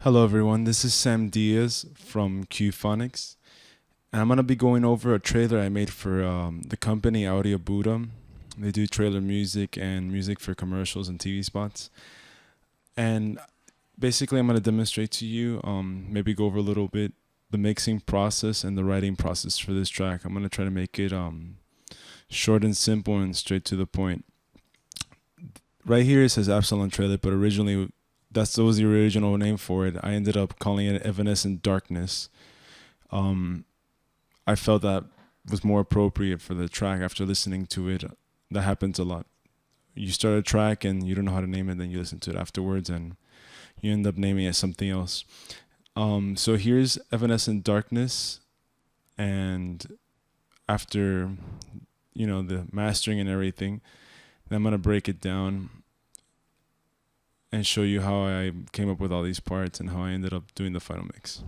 Hello, everyone. This is Sam Diaz from Cuefonix, and I'm gonna be going over a trailer I made for the company Audiobuddha. They do trailer music and music for commercials and TV spots. And basically, I'm gonna demonstrate to you, maybe go over a little bit the mixing process and the writing process for this track. I'm gonna try to make it short and simple and straight to the point. Right here it says Absalon Trailer, but originally that was the original name for it. I ended up calling it Evanescent Darkness. I felt that was more appropriate for the track after listening to it. That happens a lot. You start a track and you don't know how to name it, then you listen to it afterwards and you end up naming it something else. So here's Evanescent Darkness, and after the mastering and everything, then I'm gonna break it down and show you how I came up with all these parts and how I ended up doing the final mix.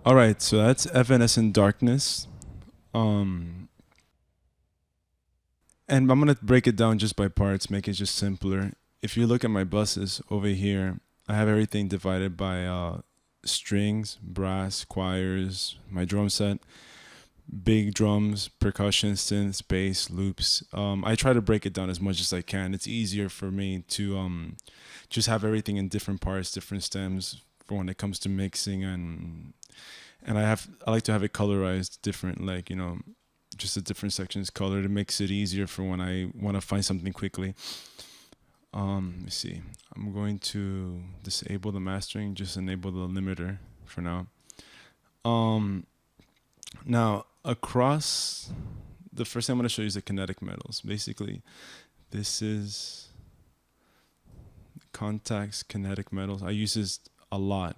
All right, so that's Evanescent Darkness. And I'm gonna break it down just by parts, make it just simpler. If you look at my buses over here, I have everything divided by strings, brass, choirs, my drum set, big drums, percussion, synths, bass, loops. I try to break it down as much as I can. It's easier for me to just have everything in different parts, different stems for when it comes to mixing, and I like to have it colorized different, like just the different sections colored. It makes it easier for when I want to find something quickly. Let me see. I'm going to disable the mastering, just enable the limiter for now. Now across, the first thing I'm going to show you is the kinetic metals. Basically, this is Contact's kinetic metals. I use this a lot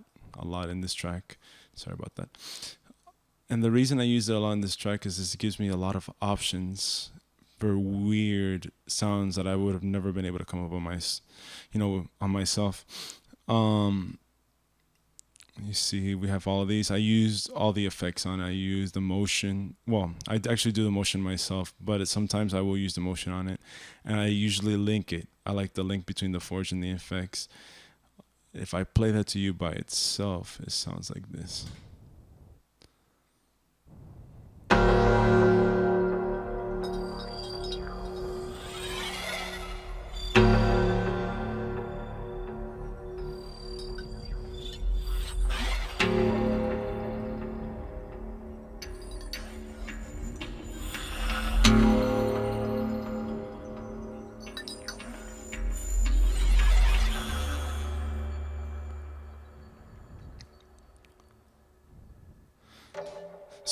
in this track. Sorry about that. And the reason I use it a lot in this track is this gives me a lot of options for weird sounds that I would have never been able to come up with on myself. You see, we have all of these. I used all the effects on it. I use the motion. Well, I actually do the motion myself, but sometimes I will use the motion on it. And I usually link it. I like the link between the forge and the effects. If I play that to you by itself, it sounds like this.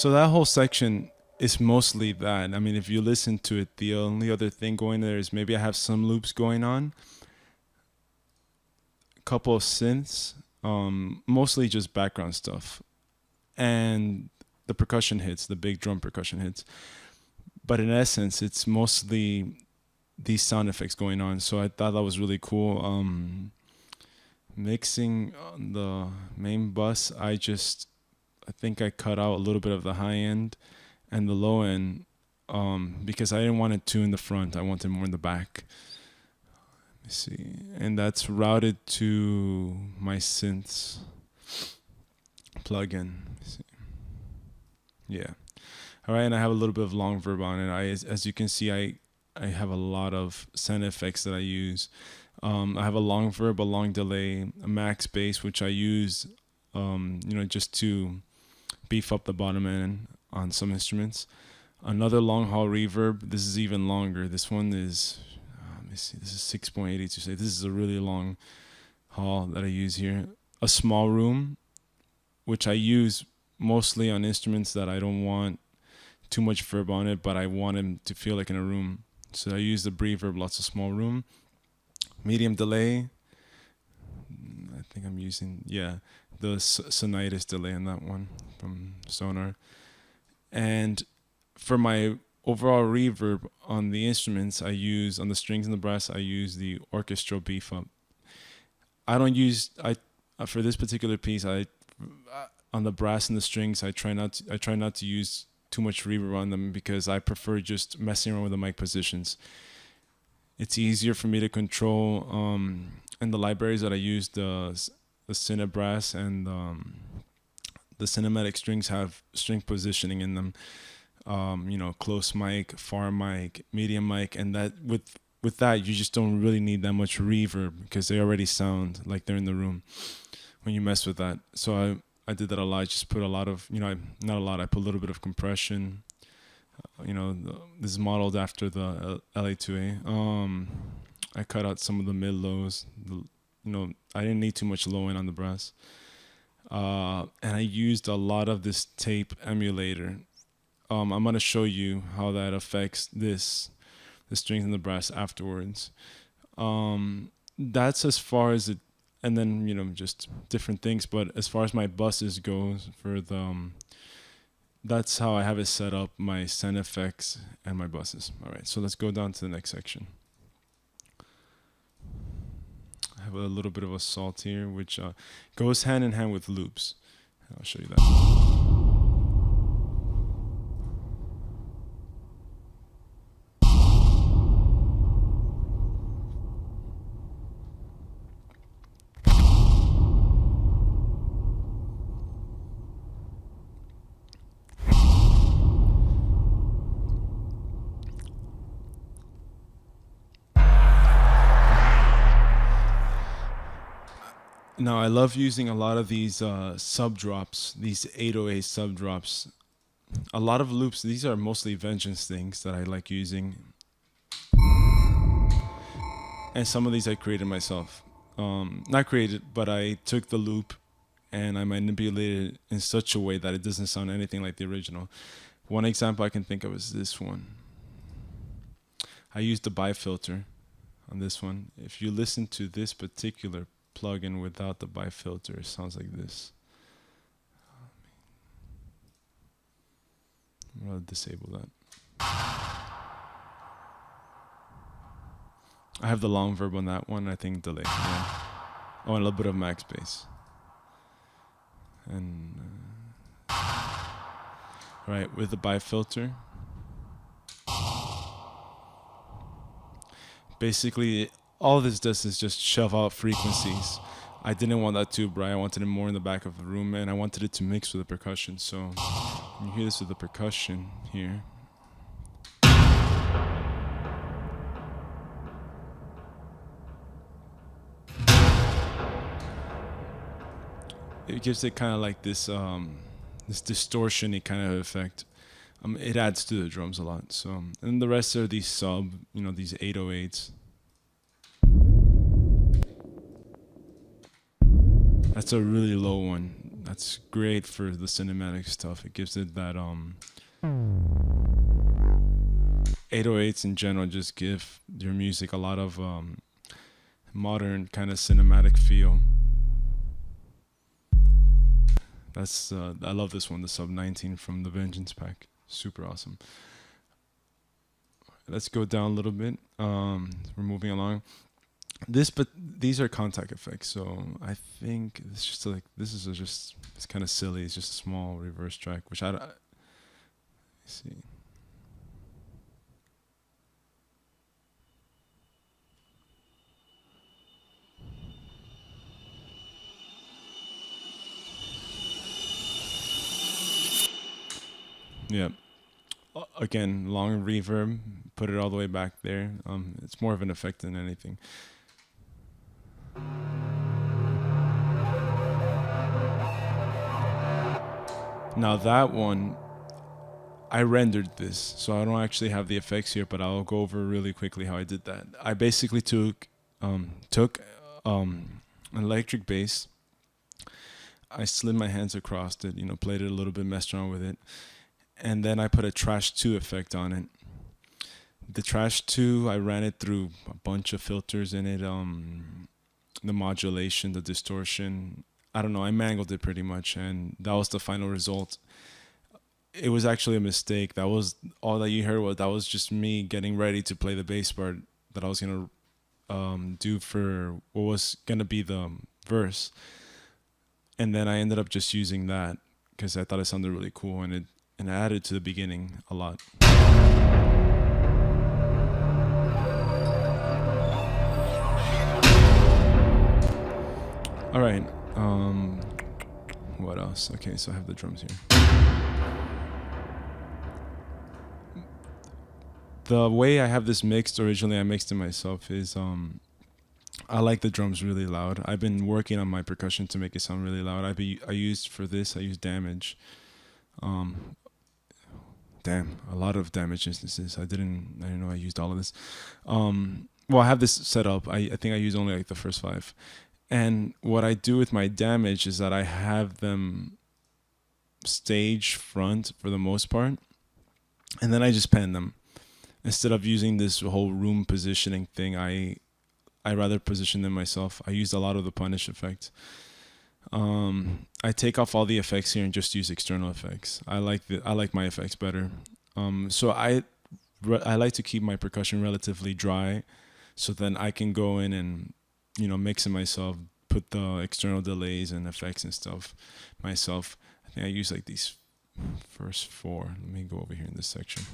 So that whole section is mostly that. I mean, if you listen to it, the only other thing going there is maybe I have some loops going on, a couple of synths, mostly just background stuff, and the percussion hits, the big drum percussion hits. But in essence, it's mostly these sound effects going on. So I thought that was really cool. Mixing on the main bus, I think I cut out a little bit of the high end and the low end because I didn't want it too in the front. I wanted more in the back. Let me see. And that's routed to my synths plugin. Yeah. All right, and I have a little bit of long verb on it. As you can see, I have a lot of sound effects that I use. I have a long verb, a long delay, a max bass, which I use, just to beef up the bottom end on some instruments. Another long haul reverb. This is even longer. This one is, let me see, this is 6.82. So this is a really long haul that I use here. A small room, which I use mostly on instruments that I don't want too much verb on it, but I want him to feel like in a room. So I use the reverb, lots of small room. Medium delay. I think I'm using, the Sonitis delay in that one from Sonar. And for my overall reverb on the instruments, on the strings and the brass, I use the orchestral beef up. For this particular piece, on the brass and the strings, I try not to use too much reverb on them because I prefer just messing around with the mic positions. It's easier for me to control, and the libraries that I use, the Cinebrass and the Cinematic strings have string positioning in them. Close mic, far mic, medium mic, and that with that you just don't really need that much reverb because they already sound like they're in the room when you mess with that. So I did that a lot. I just put a lot of, not a lot. I put a little bit of compression. This is modeled after the LA2A. I cut out some of the mid lows. I didn't need too much low end on the brass. And I used a lot of this tape emulator. I'm going to show you how that affects the strings and the brass afterwards. That's as far as it, and then, just different things. But as far as my buses goes for that's how I have it set up, my sound effects and my buses. All right, so let's go down to the next section. I have a little bit of a salt here, which goes hand in hand with loops. I'll show you that. Now, I love using a lot of these sub drops, these 808 sub drops. A lot of loops, these are mostly Vengeance things that I like using. And some of these I created myself. Not created, but I took the loop and I manipulated it in such a way that it doesn't sound anything like the original. One example I can think of is this one. I used the bifilter on this one. If you listen to this particular plugin without the bifilter, it sounds like this. I'm going to disable that. I have the long verb on that one, I think delay. Yeah. Oh, and a little bit of max bass. And right, with the bifilter, basically all this does is just shove out frequencies. I didn't want that too bright. I wanted it more in the back of the room, and I wanted it to mix with the percussion. So you hear this with the percussion here. It gives it kind of like this this distortion-y kind of effect. It adds to the drums a lot. So, and the rest are these sub, these 808s. That's a really low one. That's great for the cinematic stuff. It gives it that 808s in general just give your music a lot of modern kind of cinematic feel. That's I love this one, the Sub 19 from the Vengeance pack. Super awesome. Let's go down a little bit. We're moving along. But these are contact effects, so I think it's just like it's kind of silly. It's just a small reverse track, which let's see. Yeah. Again, long reverb. Put it all the way back there. It's more of an effect than anything. Now that one, I rendered this, so I don't actually have the effects here, but I'll go over really quickly how I did that. I basically took an electric bass. I slid my hands across it, played it a little bit, messed around with it. And then I put a Trash 2 effect on it. The Trash 2, I ran it through a bunch of filters in it. The modulation, the distortion. I don't know, I mangled it pretty much, and that was the final result. It was actually a mistake. That was all that you heard. That was just me getting ready to play the bass part that I was going to do for what was going to be the verse. And then I ended up just using that because I thought it sounded really cool, and I added to the beginning a lot. All right. What else? Okay, so I have the drums here. The way I have this mixed, originally I mixed it myself, is I like the drums really loud. I've been working on my percussion to make it sound really loud. I used Damage. Damn, a lot of Damage instances. I didn't know I used all of this. Well, I have this set up. I think I use only like the first 5. And what I do with my Damage is that I have them stage front for the most part, and then I just pan them. Instead of using this whole room positioning thing, I rather position them myself. I used a lot of the punish effect. I take off all the effects here and just use external effects. I like my effects better. So I like to keep my percussion relatively dry, so then I can go in and mix it myself, put the external delays and effects and stuff myself. I think I use like these first 4. Let me go over here in this section.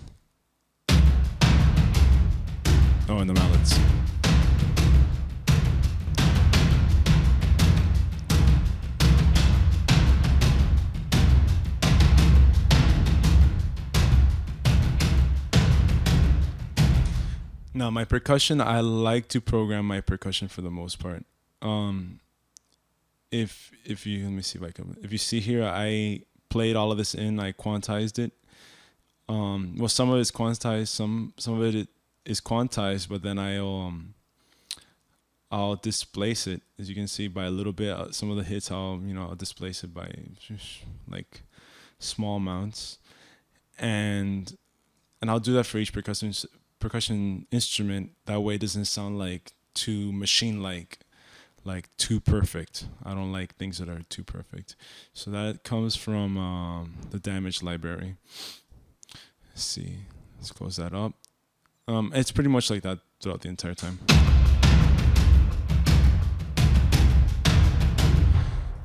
Oh, and the mallets. Now, my percussion, I like to program my percussion for the most part. If you, let me see if I can, if you see here, I played all of this in, I quantized it. Well, some of it's quantized, some of it is quantized, but then I'll displace it, as you can see, by a little bit. Some of the hits, I'll displace it by like small amounts, and I'll do that for each percussion instrument. That way it doesn't sound like too machine-like, like too perfect. I don't like things that are too perfect. So that comes from the Damage library. Let's see, let's close that up. It's pretty much like that throughout the entire time.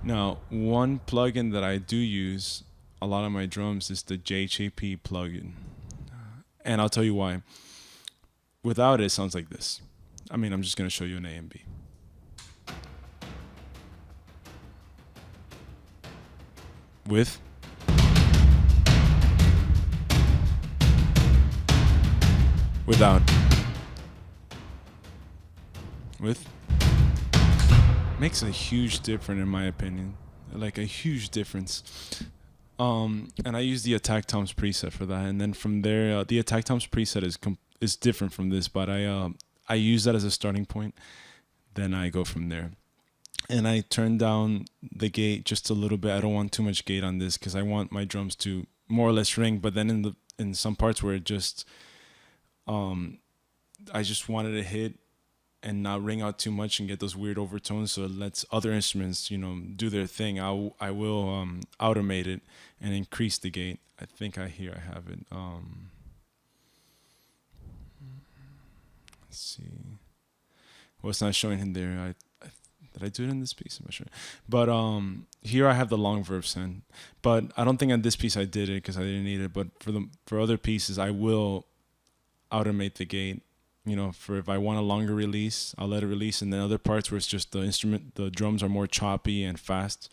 Now, one plugin that I do use a lot on my drums is the JHAP plugin. And I'll tell you why. Without it, it sounds like this. I mean, I'm just going to show you an A and B. With. Without. With. Makes a huge difference in my opinion. Like a huge difference. And I use the Attack Toms preset for that. And then from there, the Attack Toms preset is different from this, but I use that as a starting point. Then I go from there. and I turn down the gate just a little bit. I don't want too much gate on this because I want my drums to more or less ring. But then in some parts where it just I just wanted to hit and not ring out too much and get those weird overtones, so it lets other instruments, do their thing. I will automate it and increase the gate. I think I have it. Let's see. Well, it's not showing in there. Did I do it in this piece? I'm not sure. But here I have the long verb send. But I don't think on this piece I did it because I didn't need it. But for other pieces, I will automate the gate. For if I want a longer release, I'll let it release. And then other parts where it's just the drums are more choppy and fast,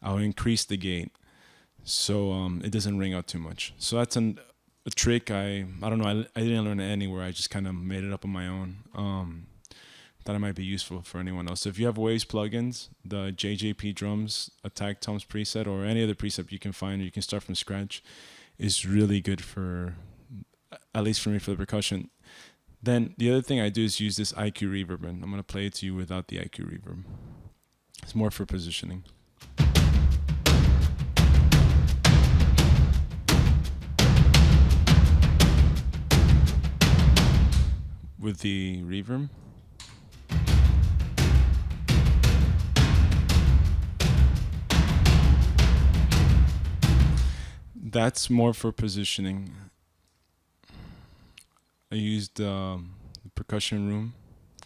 I'll increase the gate so it doesn't ring out too much. So that's a trick. I don't know. I didn't learn it anywhere. I just kind of made it up on my own. That it might be useful for anyone else. So if you have Waves plugins, the JJP drums, Attack Toms preset, or any other preset you can find, or you can start from scratch, is really good for, at least for me, for the percussion. Then the other thing I do is use this IQ reverb, and I'm going to play it to you without the IQ reverb. It's more for positioning. With the reverb. That's more for positioning. I used the percussion room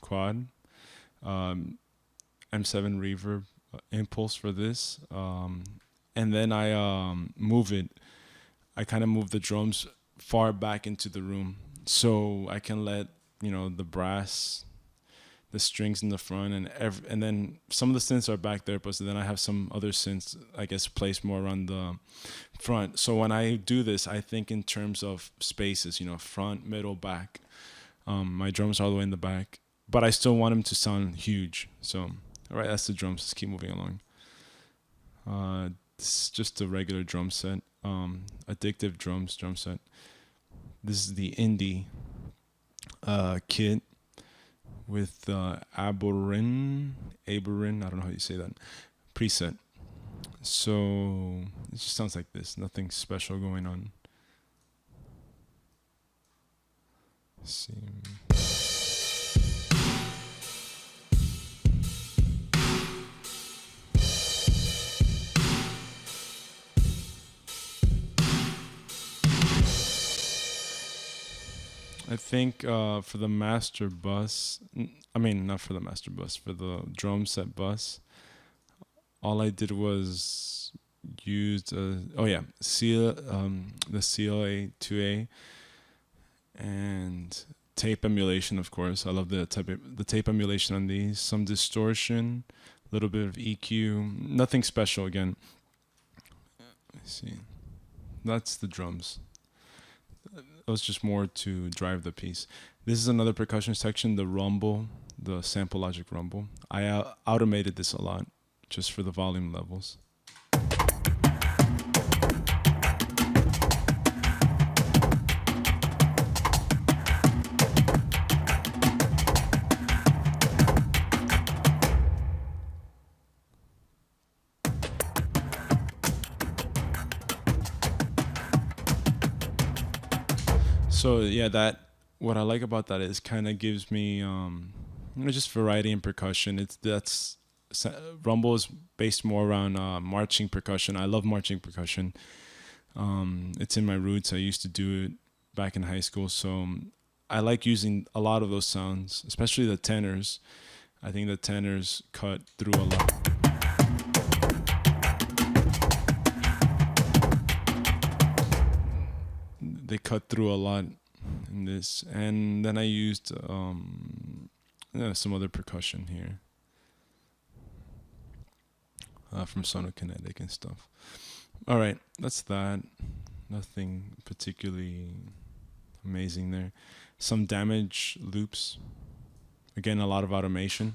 quad, M7 reverb impulse for this, and then I move it. I kind of move the drums far back into the room, so I can let the brass, the strings in the front, and then some of the synths are back there, but so then I have some other synths, I guess, placed more around the front. So when I do this, I think in terms of spaces, front, middle, back. My drums are all the way in the back, but I still want them to sound huge. So, all right, that's the drums. Let's keep moving along. This is just a regular drum set, addictive drums drum set. This is the indie kit with Aberrin, I don't know how you say that, preset. So it just sounds like this, nothing special going on. Let's see. I think for the master bus, not for the master bus, for the drum set bus, all I did was use the CLA2A and tape emulation, of course. I love the tape emulation on these. Some distortion, a little bit of EQ, nothing special again. Let's see. That's the drums. It was just more to drive the piece. This is another percussion section, the rumble, the Sample Logic rumble. I automated this a lot just for the volume levels. So yeah, what I like about that is kind of gives me just variety in percussion. Rumble is based more around marching percussion. I love marching percussion. It's in my roots. I used to do it back in high school, so I like using a lot of those sounds, especially the tenors. I think the tenors cut through a lot. They cut through a lot in this, and then I used some other percussion here from Sonokinetic and stuff. All right, that's that. Nothing particularly amazing there. Some damage loops. Again, a lot of automation.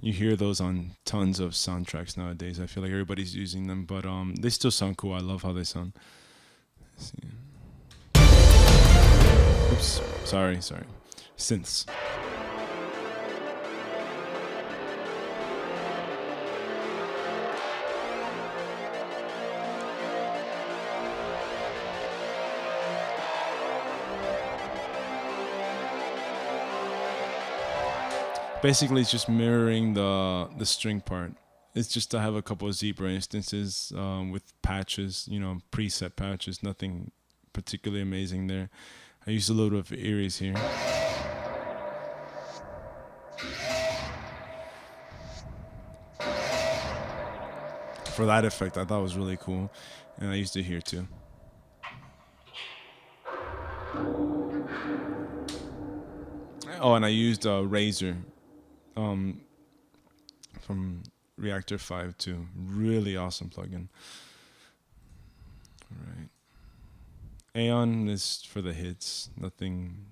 You hear those on tons of soundtracks nowadays. I feel like everybody's using them, but they still sound cool. I love how they sound. Let's see. Oops, sorry. Synths. Basically, it's just mirroring the string part. It's just to have a couple of zebra instances with patches, preset patches. Nothing particularly amazing there. I used a little bit of Eries here. For that effect, I thought it was really cool, and I used it here too. Oh, and I used Razor from Reactor 5 too. Really awesome plugin. All right. Aeon is for the hits. Nothing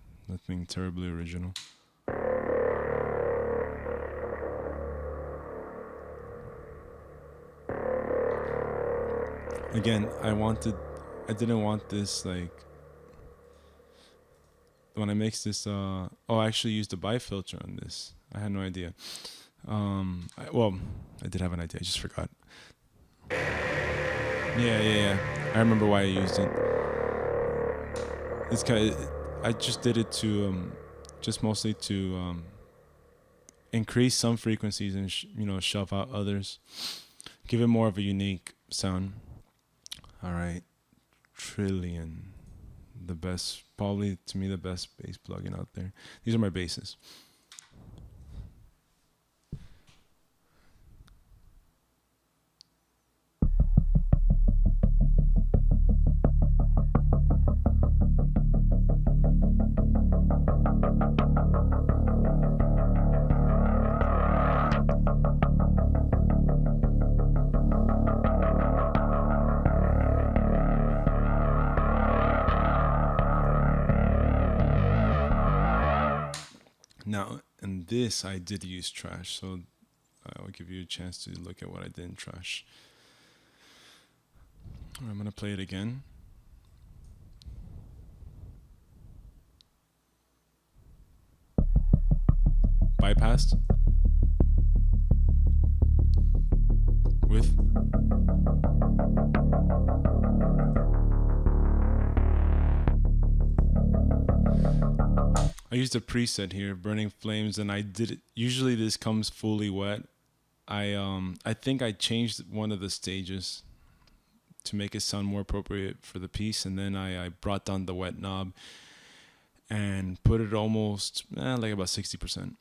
terribly original. Again, I didn't want this like when I mix this. I actually used a bifilter on this. I had no idea. I did have an idea. I just forgot. Yeah. I remember why I used it. It's I just did it to, just mostly to increase some frequencies and shove out others. Give it more of a unique sound. All right, Trillion, the best, probably to me the best bass plugin out there. These are my basses. Now, in this, I did use trash, so I'll give you a chance to look at what I did in trash. I'm going to play it again. Bypassed. With. I used a preset here, Burning Flames, and I did it. Usually this comes fully wet. I think I changed one of the stages to make it sound more appropriate for the piece, and then I brought down the wet knob and put it almost like about 60%.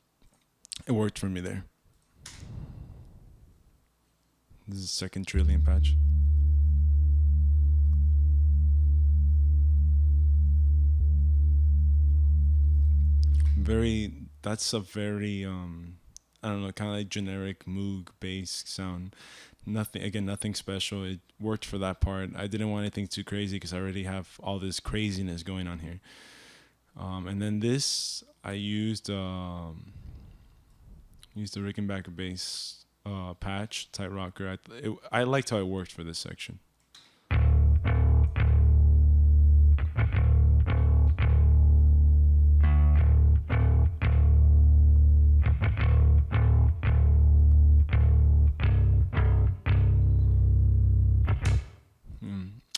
It worked for me there. This is the second Trillion patch. That's a very I don't know, kind of like generic Moog bass sound. Nothing special. It worked for that part. I didn't want anything too crazy because I already have all this craziness going on here. And then this, I used the Rickenbacker bass patch, tight rocker. I liked how it worked for this section.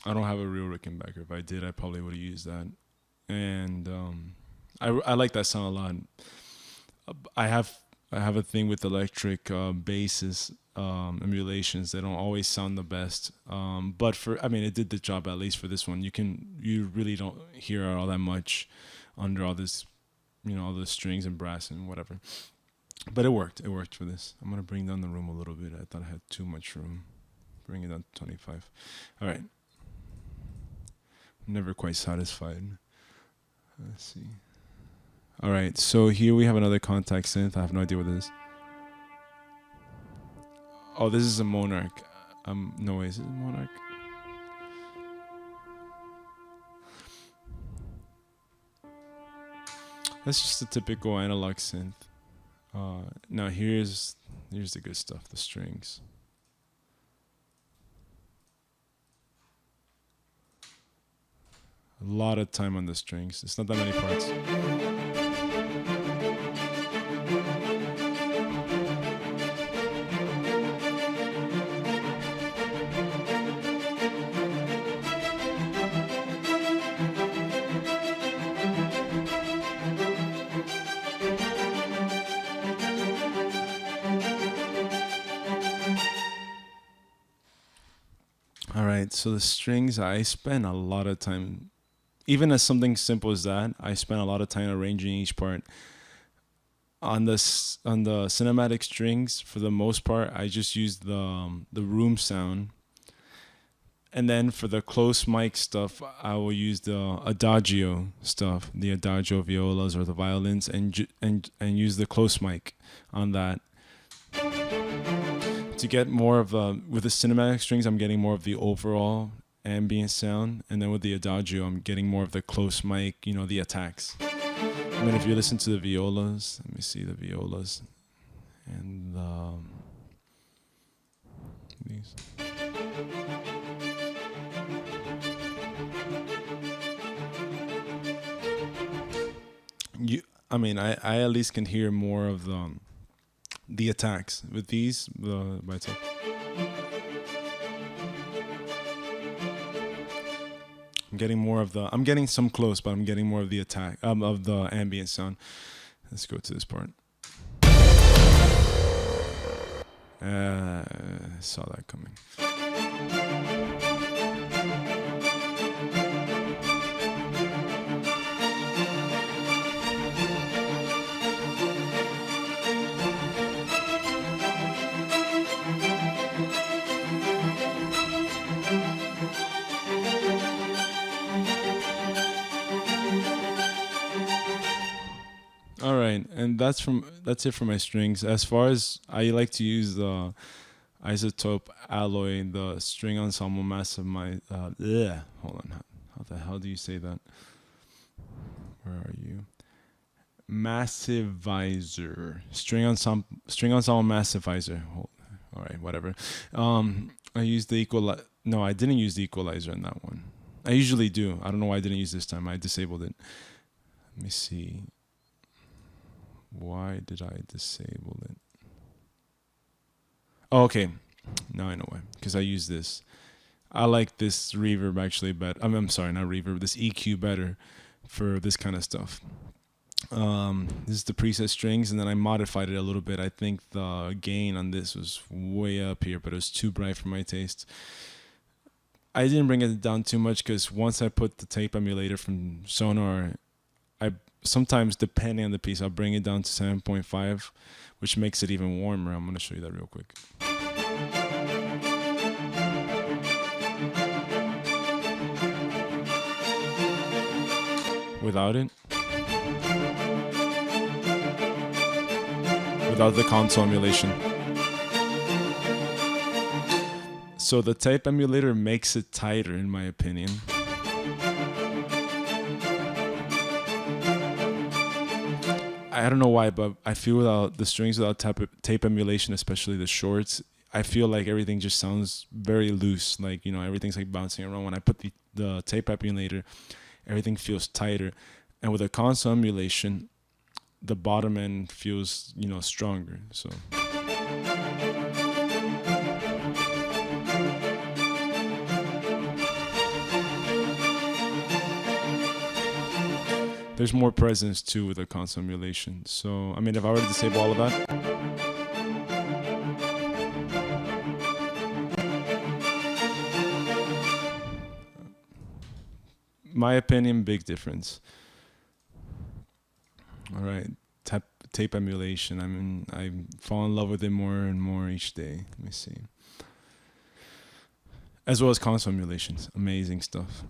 I don't have a real Rickenbacker. If I did, I probably would have used that. And I like that sound a lot. I have a thing with electric basses, emulations. They don't always sound the best. But it did the job, at least for this one. You really don't hear all that much under all this, all the strings and brass and whatever. But it worked. It worked for this. I'm gonna bring down the room a little bit. I thought I had too much room. Bring it down to 25. All right. Never quite satisfied. Let's see. All right, so here we have another Contact synth. I have no idea what this is. Oh, this is a Monarch. No way, is it a Monarch? That's just a typical analog synth. Now here's the good stuff, the strings. A lot of time on the strings. It's not that many parts. All right, so the strings, I spend a lot of time, even as something simple as that, I spend a lot of time arranging each part. On the cinematic strings, for the most part, I just use the room sound, and then for the close mic stuff, I will use the adagio stuff, the adagio violas or the violins, and use the close mic on that to get more of with the cinematic strings. I'm getting more of the overall ambient sound, and then with the adagio, I'm getting more of the close mic, the attacks. I mean, if you listen to the violas, let me see the violas, and these. I at least can hear more of the attacks with these by itself. I'm getting some close, but I'm getting more of the attack of the ambient sound. Let's go to this part. I saw that coming. All right, and that's it for my strings. As far as I like to use the isotope alloy, the string ensemble massive. Hold on, how the hell do you say that? Where are you? Massivizer, string ensemble massivizer. All right, whatever. I used the No, I didn't use the equalizer in that one. I usually do. I don't know why I didn't use this time. I disabled it. Let me see. Why did I disable it? Oh, okay. Now I know why. Because I use this. I like this reverb actually better. I'm sorry, not reverb. This EQ better for this kind of stuff. This is the preset strings, and then I modified it a little bit. I think the gain on this was way up here, but it was too bright for my taste. I didn't bring it down too much because once I put the tape emulator from Sonar, sometimes depending on the piece, I'll bring it down to 7.5, which makes it even warmer. I'm going to show you that real quick. Without it, without the console emulation. So the tape emulator makes it tighter, in my opinion. I don't know why, but I feel without the strings, without tape emulation, especially the shorts, I feel like everything just sounds very loose. Like, everything's like bouncing around. When I put the tape emulator, everything feels tighter. And with a console emulation, the bottom end feels, stronger. So there's more presence too with a console emulation. So, if I were to disable all of that, my opinion, big difference. All right, tape emulation. I fall in love with it more and more each day. Let me see. As well as console emulations, amazing stuff.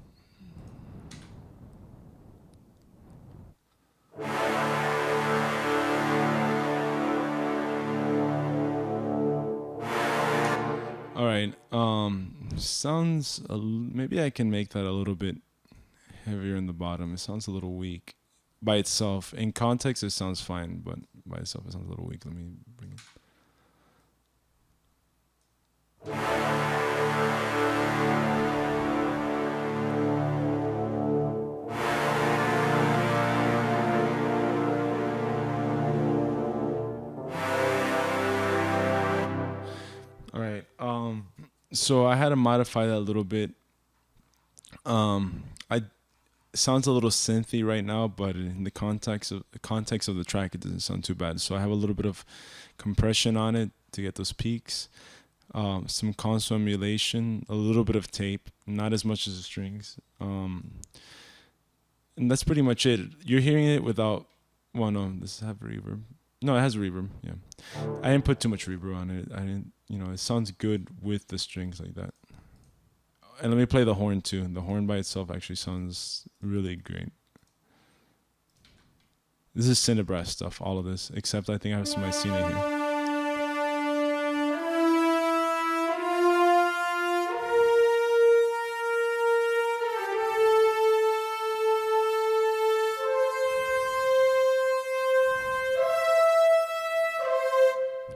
All right. Sounds maybe I can make that a little bit heavier in the bottom. It sounds a little weak by itself. In context, it sounds fine, but by itself, it sounds a little weak. Let me bring it. So I had to modify that a little bit. I it sounds a little synthy right now, but in the context of the track, it doesn't sound too bad. So I have a little bit of compression on it to get those peaks. Some console emulation, a little bit of tape, not as much as the strings. And that's pretty much it. You're hearing it without. Well, no, this have reverb. No, it has reverb. Yeah, I didn't put too much reverb on it. I didn't. It sounds good with the strings like that. And let me play the horn too. The horn by itself actually sounds really great. This is Cinebrass stuff, all of this, except I think I have some Mycena here.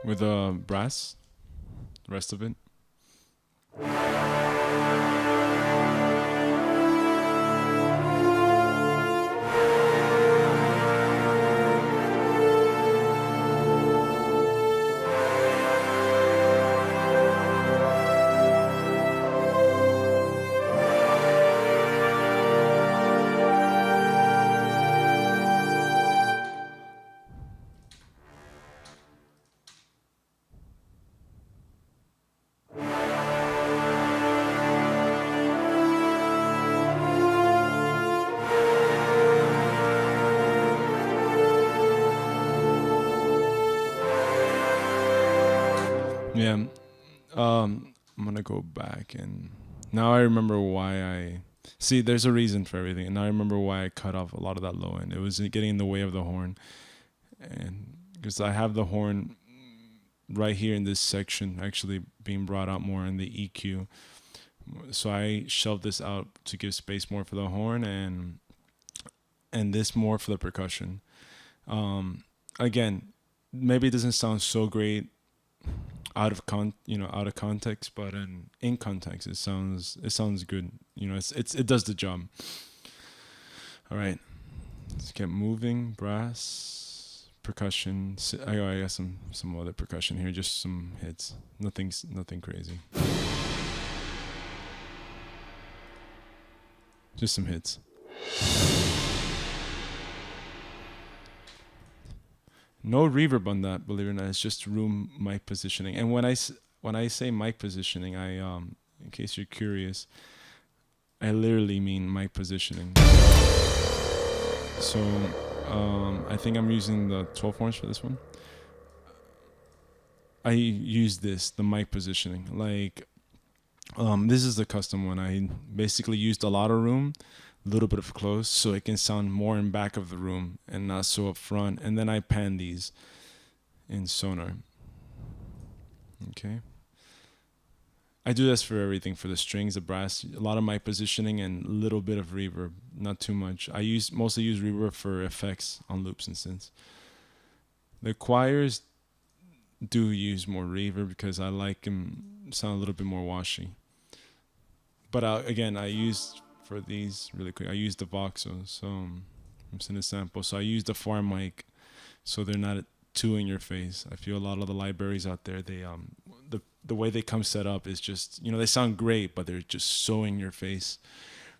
With brass, the rest of it. Yeah. I'm gonna go back, and now I remember why I see. There's a reason for everything, and now I remember why I cut off a lot of that low end. It was getting in the way of the horn, and because I have the horn right here in this section actually being brought out more in the EQ, so I shelved this out to give space more for the horn and this more for the percussion. Again, maybe it doesn't sound so great out of context, but in context it sounds good. It does the job. All right, let's get moving. Brass, percussion. I got some other percussion here, just some hits. Nothing crazy. Just some hits. No reverb on that, believe it or not. It's just room mic positioning. And when I say mic positioning, I in case you're curious, I literally mean mic positioning. So I think I'm using the 12 horns for this one. I use the mic positioning. Like this is the custom one. I basically used a lot of room, a little bit of close, so it can sound more in back of the room and not so up front. And then I pan these in Sonar. Okay. I do this for everything, for the strings, the brass, a lot of mic positioning and a little bit of reverb, not too much. I mostly use reverb for effects on loops and synths. The choirs do use more reverb because I like them sound a little bit more washy. But again, I used for these really quick. I use the Voxos, so I'm sending a sample. So I use the farm mic, so they're not too in your face. I feel a lot of the libraries out there, they the way they come set up is just they sound great, but they're just so in your face.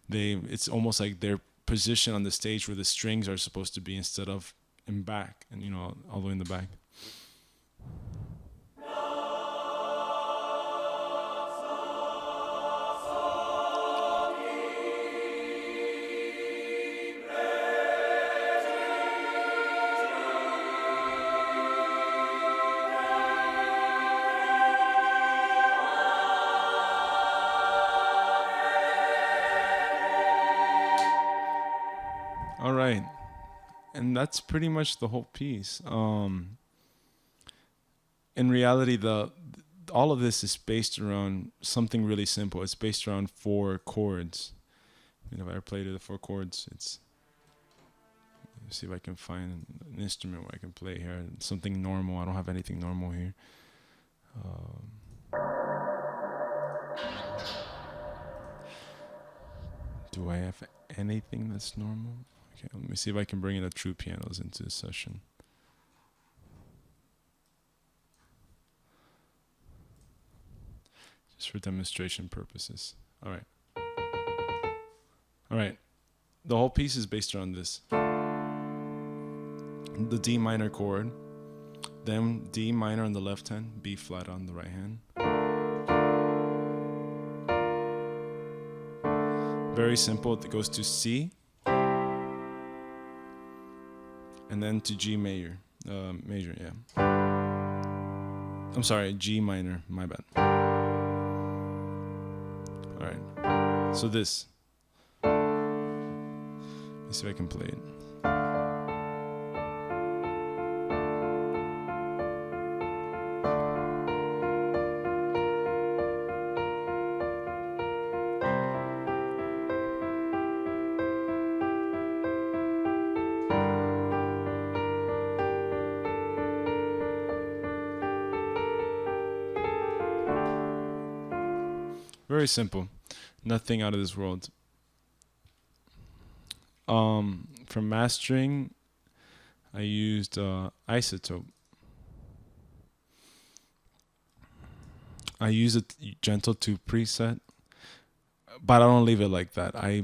It's almost like they're positioned on the stage where the strings are supposed to be instead of in back, and all the way in the back. All right, and that's pretty much the whole piece. In reality, all of this is based around something really simple. It's based around 4 chords. If I ever played the 4 chords, let's see if I can find an instrument where I can play here. Something normal. I don't have anything normal here. Do I have anything that's normal? Okay, let me see if I can bring in the true pianos into this session. Just for demonstration purposes. All right. All right. The whole piece is based around this. The D minor chord, then D minor on the left hand, B flat on the right hand. Very simple. It goes to C, and then to G major. Major, yeah. I'm sorry, G minor. My bad. All right. So this. Let's see if I can play it. Very simple, nothing out of this world. For mastering, I used Isotope. I use a Gentle 2 preset, but I don't leave it like that. I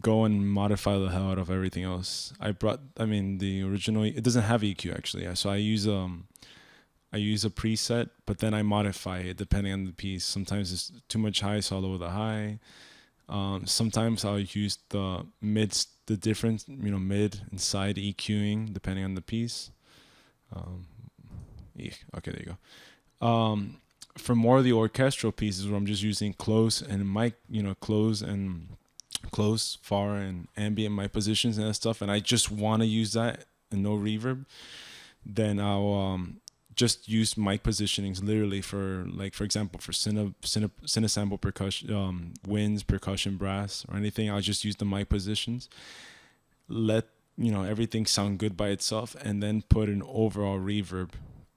go and modify the hell out of everything else. The original, it doesn't have EQ actually, so I use a preset, but then I modify it depending on the piece. Sometimes it's too much high, so I'll lower the high. Sometimes I'll use the mids, the different, mid and side EQing depending on the piece. Okay, there you go. For more of the orchestral pieces where I'm just using close and mic, close, far, and ambient mic positions and that stuff, and I just want to use that and no reverb, then I'll just use mic positionings literally for example, for cinesample percussion, winds, percussion, brass, or anything. I'll just use the mic positions, let everything sound good by itself, and then put an overall reverb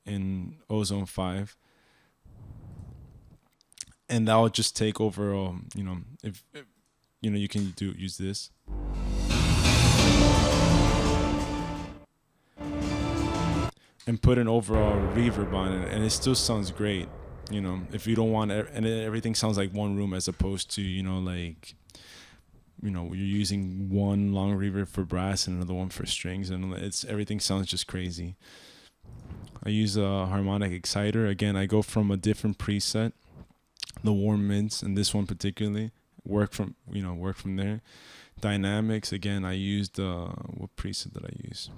in Ozone 5, and that will just take overall. If you can use this. And put an overall reverb on it, and it still sounds great. If you don't want and everything sounds like one room, as opposed to you're using one long reverb for brass and another one for strings, and everything sounds just crazy. I use a harmonic exciter. Again, I go from a different preset, the warm mids, and this one particularly work from there. Dynamics, again, I used what preset did I use?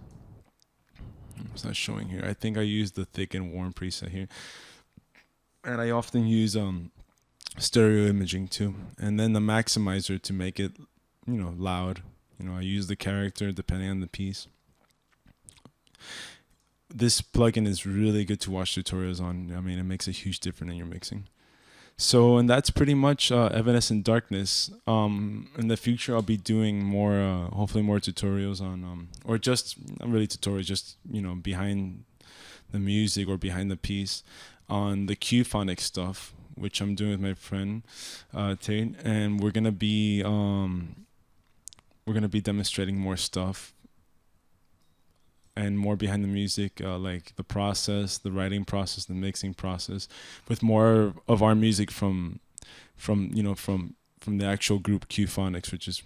It's not showing here. I think I used the thick and warm preset here, and I often use stereo imaging too, and then the maximizer to make it loud. I use the character depending on the piece. This plugin is really good to watch tutorials on. It makes a huge difference in your mixing. So, and that's pretty much Evanescent Darkness. In the future, I'll be doing more, hopefully more tutorials on, or just, not really tutorials, just, behind the music or behind the piece on the Cuefonix stuff, which I'm doing with my friend, Tate, and we're going to be demonstrating more stuff and more behind the music, like the process, the writing process, the mixing process, with more of our music from the actual group Cuefonix, which is,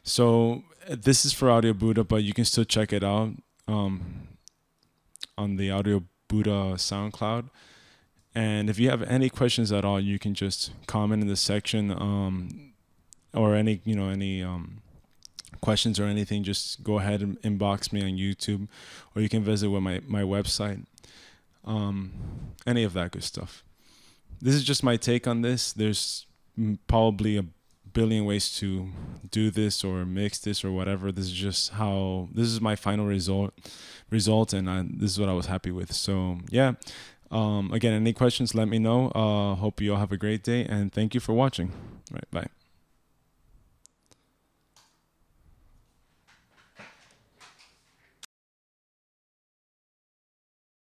So this is for Audio Buddha, but you can still check it out on the Audio Buddha SoundCloud. And if you have any questions at all, you can just comment in the section, or any questions or anything, just go ahead and inbox me on YouTube, or you can visit with my website, any of that good stuff. This is just my take on this. There's probably a billion ways to do this or mix this or whatever. This is my final result, and this is what I was happy with. So yeah, again, any questions, let me know. Hope you all have a great day, and thank you for watching. All right, bye.